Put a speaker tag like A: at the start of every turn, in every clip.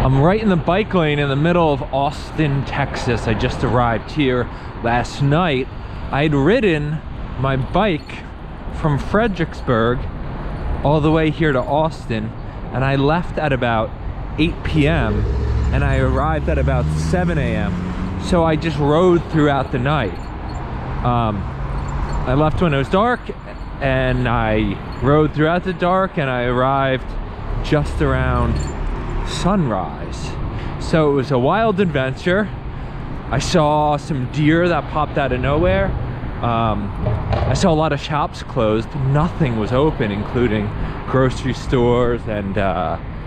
A: I'm right in the bike lane in the middle of Austin, Texas. I just arrived here last night. I had ridden my bike from Fredricksburg all the way here to Austin, and I left at about 8 p.m. and I arrived at about 7 a.m. So I just rode throughout the night. I left when it was dark, and I rode throughout the dark, and I arrived just around sunrise. So it was a wild adventure. I saw some deer that popped out of nowhere. I saw a lot of shops closed. Nothing was open, including grocery stores and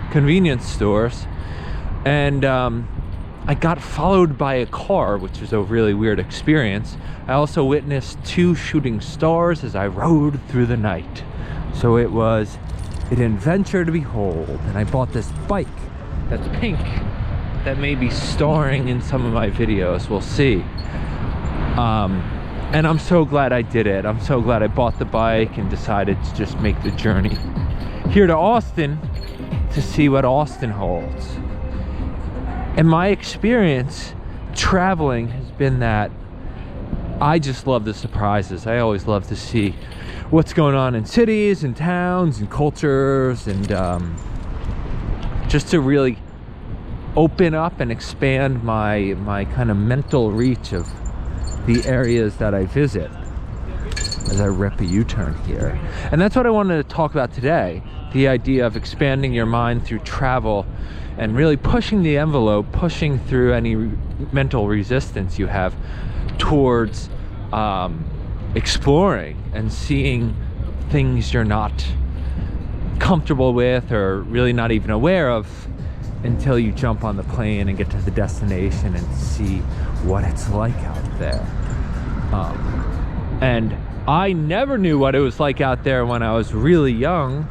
A: convenience stores. And I got followed by a car, which was a really weird experience. I also witnessed 2 shooting stars as I rode through the night. So it was an adventure to behold. And I bought this bike that's pink that may be starring in some of my videos. We'll see. And I'm so glad I did it. I'm so glad I bought the bike and decided to just make the journey here to Austin to see what Austin holds. And my experience traveling has been that I just love the surprises. I always love to see what's going on in cities and towns and cultures, and just to really open up and expand my kind of mental reach of the areas that I visit as I rip a U-turn here. And that's what I wanted to talk about today, the idea of expanding your mind through travel and really pushing the envelope, pushing through any mental resistance you have towards exploring and seeing things you're not comfortable with or really not even aware of until you jump on the plane and get to the destination and see what it's like out there. And I never knew what it was like out there when I was really young,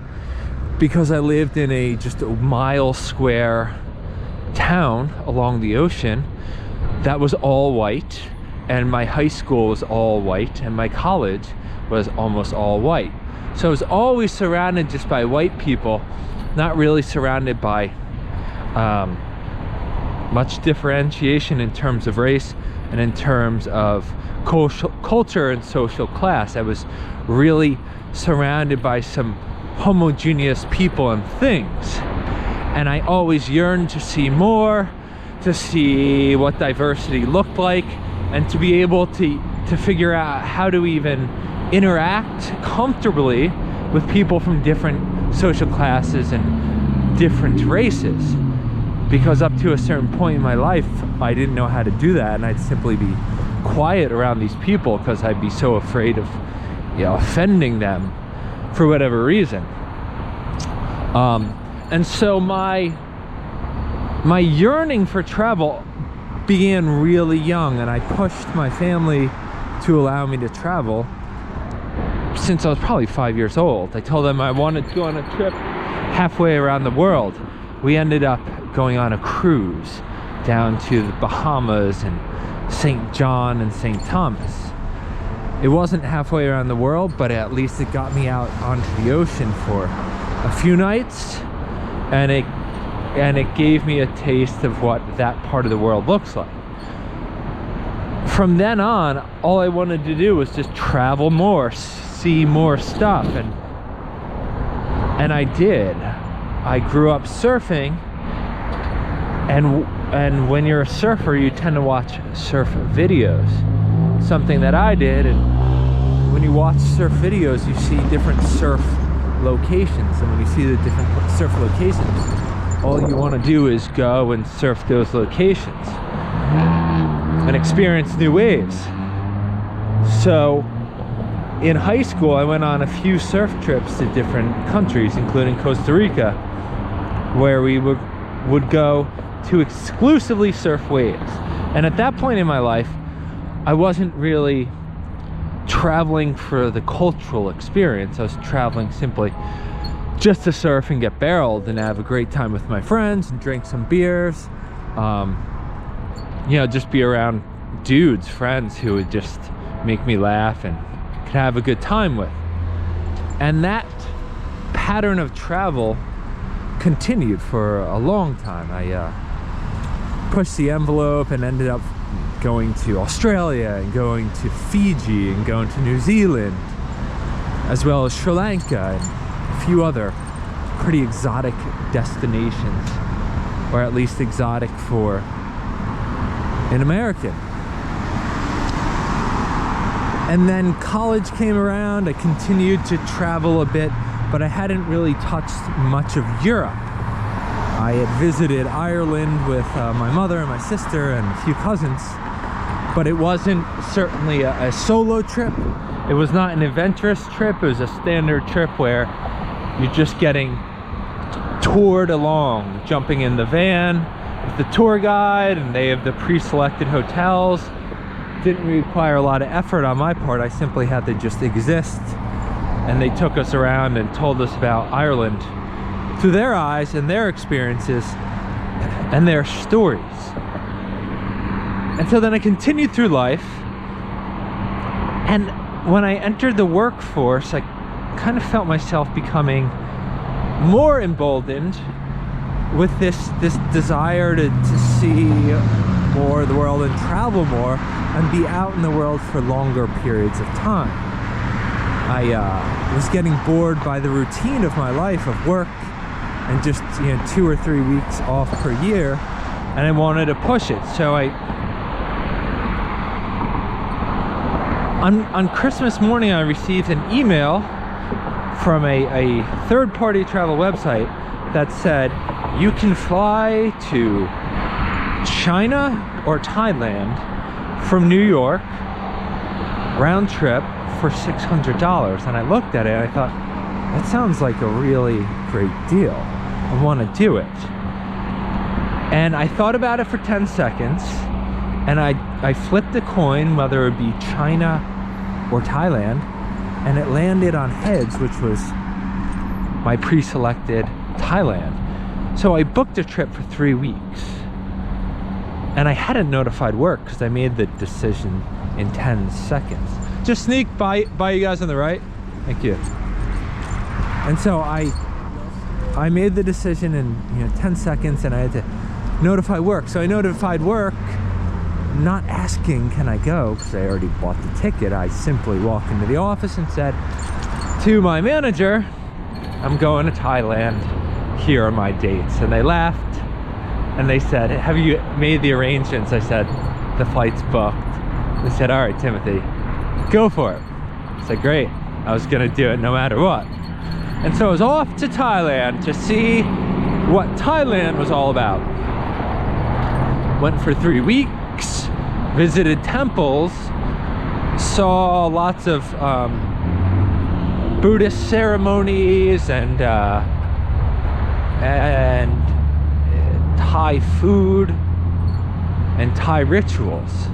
A: because I lived in just a mile square town along the ocean that was all white, and my high school was all white, and my college was almost all white. So I was always surrounded just by white people, not really surrounded by much differentiation in terms of race and in terms of culture and social class. I was really surrounded by some homogeneous people and things, and I always yearned to see more, to see what diversity looked like, and to be able to figure out how to even interact comfortably with people from different social classes and different races. Because up to a certain point in my life, I didn't know how to do that, and I'd simply be quiet around these people because I'd be so afraid of, offending them for whatever reason. And so my yearning for travel began really young, and I pushed my family to allow me to travel since I was probably 5 years old. I told them I wanted to go on a trip halfway around the world. We ended up going on a cruise down to the Bahamas and St. John and St. Thomas. It wasn't halfway around the world, but at least it got me out onto the ocean for a few nights, and it gave me a taste of what that part of the world looks like. From then on, all I wanted to do was just travel more, see more stuff, and I did. I grew up surfing, and when you're a surfer, you tend to watch surf videos, something that I did. And when you watch surf videos, you see different surf locations, and when you see the different surf locations, all you want to do is go and surf those locations and experience new waves. So in high school, I went on a few surf trips to different countries, including Costa Rica, where we would go to exclusively surf waves. And at that point in my life, I wasn't really traveling for the cultural experience. I was traveling simply just to surf and get barreled and have a great time with my friends and drink some beers. Just be around dudes, friends who would just make me laugh and could have a good time with. And that pattern of travel continued for a long time. I pushed the envelope and ended up going to Australia and going to Fiji and going to New Zealand, as well as Sri Lanka and a few other pretty exotic destinations, or at least exotic for an American. And then college came around. I continued to travel a bit, but I hadn't really touched much of Europe. I had visited Ireland with my mother and my sister and a few cousins, but it wasn't certainly a solo trip. It was not an adventurous trip. It was a standard trip where you're just getting toured along, jumping in the van with the tour guide, and they have the pre-selected hotels. Didn't require a lot of effort on my part. I simply had to just exist, and they took us around and told us about Ireland through their eyes and their experiences and their stories. And so then I continued through life, and when I entered the workforce, I kind of felt myself becoming more emboldened with this desire to see more of the world and travel more and be out in the world for longer periods of time. I was getting bored by the routine of my life of work and just 2 or 3 weeks off per year, and I wanted to push it. So on Christmas morning, I received an email from a third-party travel website that said you can fly to China or Thailand from New York round trip for $600. And I looked at it and I thought, that sounds like a really great deal. I want to do it. And I thought about it for 10 seconds, and I flipped a coin whether it would be China or Thailand, and it landed on heads, which was my pre-selected Thailand. So I booked a trip for 3 weeks, and I hadn't notified work because I made the decision in 10 seconds. Just sneak by you guys on the right. Thank you. And so I made the decision in 10 seconds, and I had to notify work. So I notified work, not asking can I go, because I already bought the ticket. I simply walked into the office and said to my manager, I'm going to Thailand, here are my dates. And they laughed and they said, have you made the arrangements? I said, the flight's booked. They said, all right, Timothy, go for it. I said, great. I was gonna do it no matter what. And so I was off to Thailand to see what Thailand was all about. Went for 3 weeks, visited temples, saw lots of Buddhist ceremonies and Thai food and Thai rituals.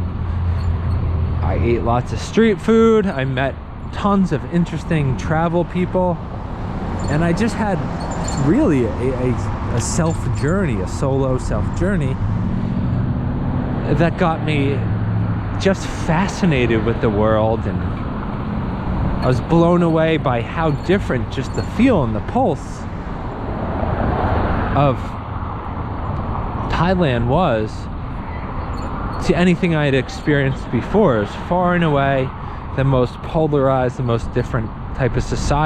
A: I ate lots of street food. I met tons of interesting travel people, and I just had really a self journey, a solo self journey that got me just fascinated with the world, and I was blown away by how different just the feel and the pulse of Thailand was to anything I had experienced before. It was far and away the most polarized, the most different type of society